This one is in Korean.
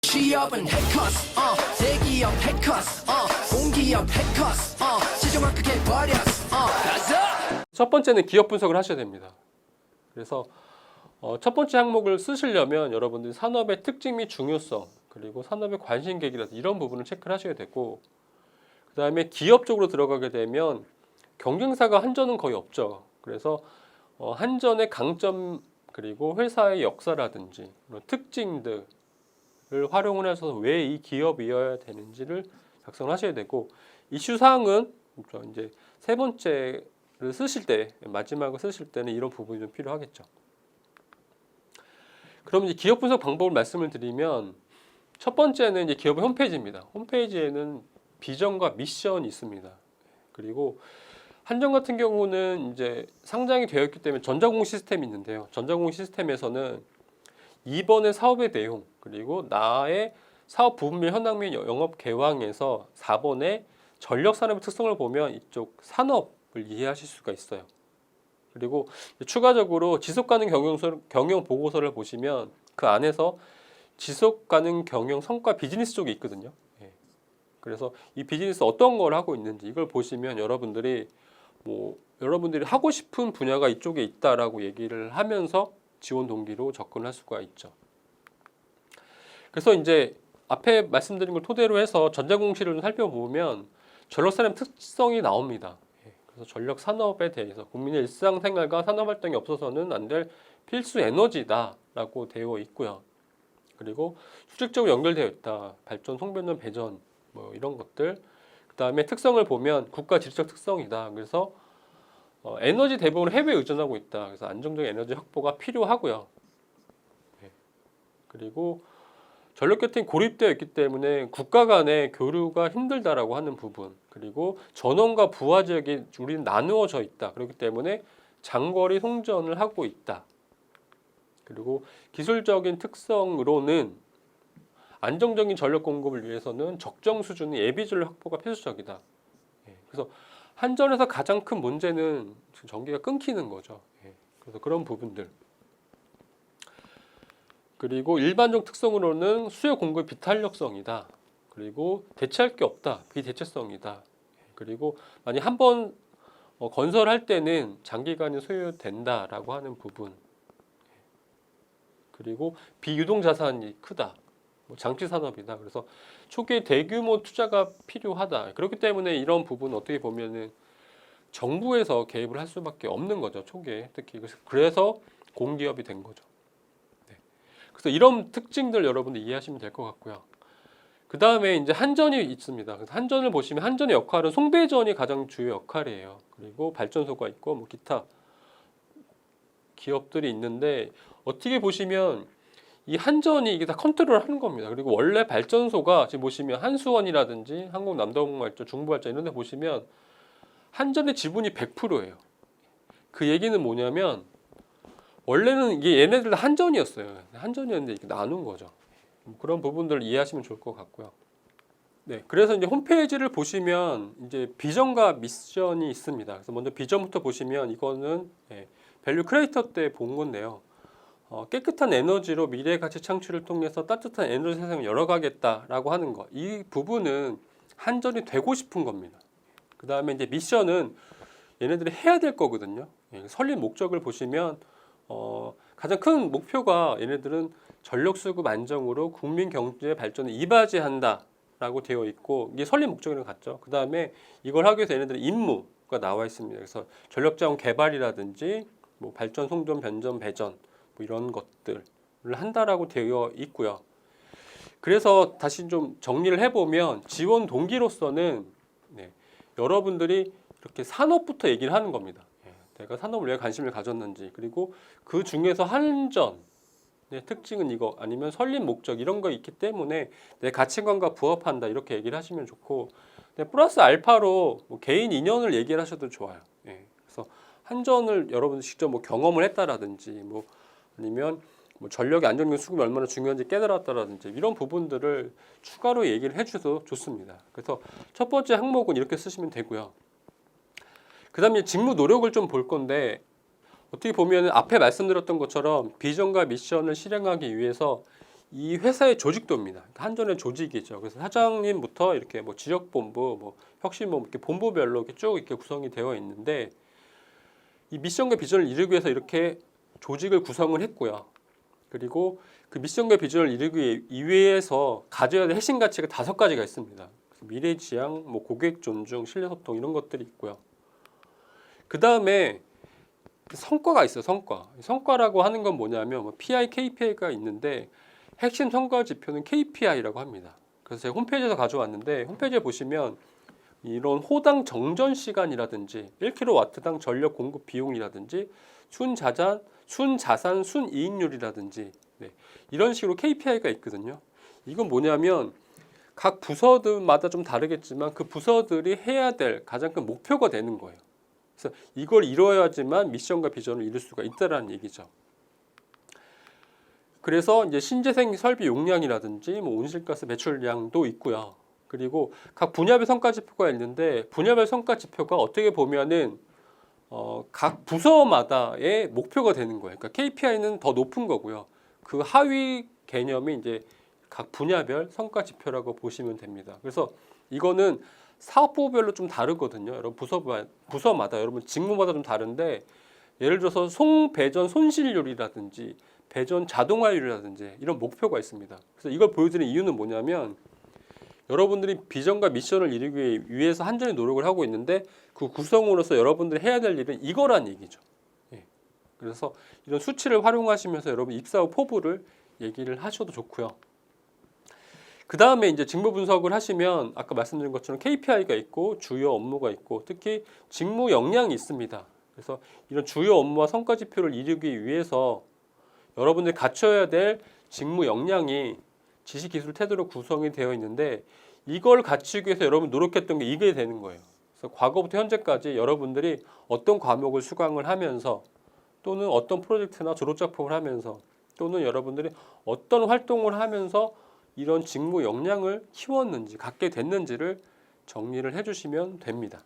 취업은 해커스, 대기업 해커스, 공기업 해커스, 시정을 크게 버렸어, 가자! 첫 번째는 기업 분석을 하셔야 됩니다. 그래서 첫 번째 항목을 쓰시려면 여러분들이 산업의 특징 및 중요성, 그리고 산업의 관심 계기라든지 이런 부분을 체크를 하셔야 되고, 그 다음에 기업 쪽으로 들어가게 되면 경쟁사가 한전은 거의 없죠. 그래서 한전의 강점 그리고 회사의 역사라든지 이런 특징들을 활용을 해서 왜 이 기업이어야 되는지를 작성하셔야 되고, 이슈 사항은 이제 세 번째를 쓰실 때, 마지막을 쓰실 때는 이런 부분이 좀 필요하겠죠. 그럼 이제 기업 분석 방법을 말씀을 드리면, 첫 번째는 이제 기업의 홈페이지입니다. 홈페이지에는 비전과 미션이 있습니다. 그리고 한전 같은 경우는 이제 상장이 되어 있기 때문에 전자공시 시스템이 있는데요. 전자공시 시스템에서는 이번의 사업의 내용, 그리고 나의 사업 부분 및 현황 및 영업 개황에서 4번의 전력 산업의 특성을 보면 이쪽 산업을 이해하실 수가 있어요. 그리고 추가적으로 지속 가능 경영 보고서를 보시면 그 안에서 지속 가능 경영 성과 비즈니스 쪽이 있거든요. 그래서 이 비즈니스 어떤 걸 하고 있는지 이걸 보시면 여러분들이 하고 싶은 분야가 이쪽에 있다라고 얘기를 하면서 지원 동기로 접근할 수가 있죠. 그래서 이제 앞에 말씀드린 걸 토대로 해서 전자공시를 좀 살펴보면 전력 산업 특성이 나옵니다. 그래서 전력 산업에 대해서 국민의 일상생활과 산업활동이 없어서는 안 될 필수 에너지다라고 되어 있고요. 그리고 수직적으로 연결되어 있다. 발전, 송변전, 배전 이런 것들. 그 다음에 특성을 보면 국가 지리적 특성이다. 그래서 에너지 대부분 해외에 의존하고 있다. 그래서 안정적인 에너지 확보가 필요하고요. 그리고 전력 계통이 고립되어 있기 때문에 국가 간의 교류가 힘들다라고 하는 부분, 그리고 전원과 부하 지역이 우리는 나누어져 있다. 그렇기 때문에 장거리 송전을 하고 있다. 그리고 기술적인 특성으로는 안정적인 전력 공급을 위해서는 적정 수준의 예비 전력 확보가 필수적이다. 그래서 한전에서 가장 큰 문제는 전기가 끊기는 거죠. 그래서 그런 부분들. 그리고 일반적 특성으로는 수요 공급 비탄력성이다. 그리고 대체할 게 없다. 비대체성이다. 그리고 만약 한번 건설할 때는 장기간이 소요된다라고 하는 부분. 그리고 비유동 자산이 크다. 장치 산업이다. 그래서 초기에 대규모 투자가 필요하다. 그렇기 때문에 이런 부분은 어떻게 보면은 정부에서 개입을 할 수밖에 없는 거죠. 초기에 특히. 그래서 공기업이 된 거죠. 그래서 이런 특징들 여러분들 이해하시면 될 것 같고요. 그 다음에 이제 한전이 있습니다. 그래서 한전을 보시면 한전의 역할은 송배전이 가장 주요 역할이에요. 그리고 발전소가 있고 기타 기업들이 있는데, 어떻게 보시면 이 한전이 이게 다 컨트롤하는 겁니다. 그리고 원래 발전소가 지금 보시면 한수원이라든지 한국남동발전, 중부발전 이런 데 보시면 한전의 지분이 100%예요. 그 얘기는 뭐냐면 원래는 이게 얘네들 다 한전이었어요. 한전이었는데 이렇게 나눈 거죠. 그런 부분들을 이해하시면 좋을 것 같고요. 네, 그래서 이제 홈페이지를 보시면 이제 비전과 미션이 있습니다. 그래서 먼저 비전부터 보시면 이거는 밸류 크리에이터 때 본 건데요. 깨끗한 에너지로 미래 가치 창출을 통해서 따뜻한 에너지 세상을 열어가겠다라고 하는 거. 이 부분은 한전이 되고 싶은 겁니다. 그 다음에 이제 미션은 얘네들이 해야 될 거거든요. 설립 목적을 보시면 가장 큰 목표가 얘네들은 전력 수급 안정으로 국민 경제 발전을 이바지한다라고 되어 있고, 이게 설립 목적이랑 같죠. 그 다음에 이걸 하기 위해서 얘네들은 임무가 나와 있습니다. 그래서 전력 자원 개발이라든지 발전, 송전, 변전, 배전 이런 것들을 한다라고 되어 있고요. 그래서 다시 좀 정리를 해보면 지원 동기로서는 여러분들이 이렇게 산업부터 얘기를 하는 겁니다. 내가 산업을 왜 관심을 가졌는지, 그리고 그 중에서 한전의 특징은 이거, 아니면 설립 목적 이런 거 있기 때문에 내 가치관과 부합한다 이렇게 얘기를 하시면 좋고, 플러스 알파로 개인 인연을 얘기를 하셔도 좋아요. 그래서 한전을 여러분들 직접 경험을 했다라든지 아니면 전력의 안정적인 수급이 얼마나 중요한지 깨달았다라든지 이런 부분들을 추가로 얘기를 해주셔도 좋습니다. 그래서 첫 번째 항목은 이렇게 쓰시면 되고요. 그 다음에 직무 노력을 좀 볼 건데, 어떻게 보면 앞에 말씀드렸던 것처럼 비전과 미션을 실행하기 위해서 이 회사의 조직도입니다. 한전의 조직이죠. 그래서 사장님부터 이렇게 뭐 지역본부, 뭐 혁신본부 이렇게 본부별로 이렇게 쭉 이렇게 구성이 되어 있는데 이 미션과 비전을 이루기 위해서 이렇게 조직을 구성을 했고요. 그리고 그 미션과 비전을 이루기 위해서 가져야 될 핵심 가치가 5가지가 있습니다. 미래 지향, 뭐 고객 존중, 신뢰 소통 이런 것들이 있고요. 그 다음에 성과가 있어요. 성과라고 하는 건 뭐냐면 뭐 PI, KPI가 있는데 핵심 성과 지표는 KPI라고 합니다. 그래서 제가 홈페이지에서 가져왔는데 홈페이지에 보시면 이런 호당 정전 시간이라든지 1kW당 전력 공급 비용이라든지 순자산 순이익률이라든지 네, 이런 식으로 KPI가 있거든요. 이건 뭐냐면 각 부서들마다 좀 다르겠지만 그 부서들이 해야 될 가장 큰 목표가 되는 거예요. 그래서 이걸 이루어야지만 미션과 비전을 이룰 수가 있다라는 얘기죠. 그래서 이제 신재생 설비 용량이라든지 뭐 온실가스 배출량도 있고요. 그리고 각 분야별 성과 지표가 있는데 분야별 성과 지표가 어떻게 보면은 각 부서마다의 목표가 되는 거예요. 그러니까 KPI는 더 높은 거고요. 그 하위 개념이 이제 각 분야별 성과 지표라고 보시면 됩니다. 그래서 이거는 사업부별로 좀 다르거든요. 여러분 부서마다 여러분 직무마다 좀 다른데 예를 들어서 배전 손실률이라든지 배전 자동화율이라든지 이런 목표가 있습니다. 그래서 이걸 보여드리는 이유는 뭐냐면 여러분들이 비전과 미션을 이루기 위해서 한전이 노력을 하고 있는데 그 구성으로서 여러분들이 해야 될 일은 이거란 얘기죠. 예. 그래서 이런 수치를 활용하시면서 여러분 입사 후 포부를 얘기를 하셔도 좋고요. 그 다음에 이제 직무 분석을 하시면 아까 말씀드린 것처럼 KPI가 있고 주요 업무가 있고 특히 직무 역량이 있습니다. 그래서 이런 주요 업무와 성과 지표를 이루기 위해서 여러분들이 갖춰야 될 직무 역량이 지식, 기술, 태도로 구성이 되어 있는데 이걸 갖추기 위해서 여러분 노력했던 게 이게 되는 거예요. 그래서 과거부터 현재까지 여러분들이 어떤 과목을 수강을 하면서 또는 어떤 프로젝트나 졸업작품을 하면서 또는 여러분들이 어떤 활동을 하면서 이런 직무 역량을 키웠는지 갖게 됐는지를 정리를 해주시면 됩니다.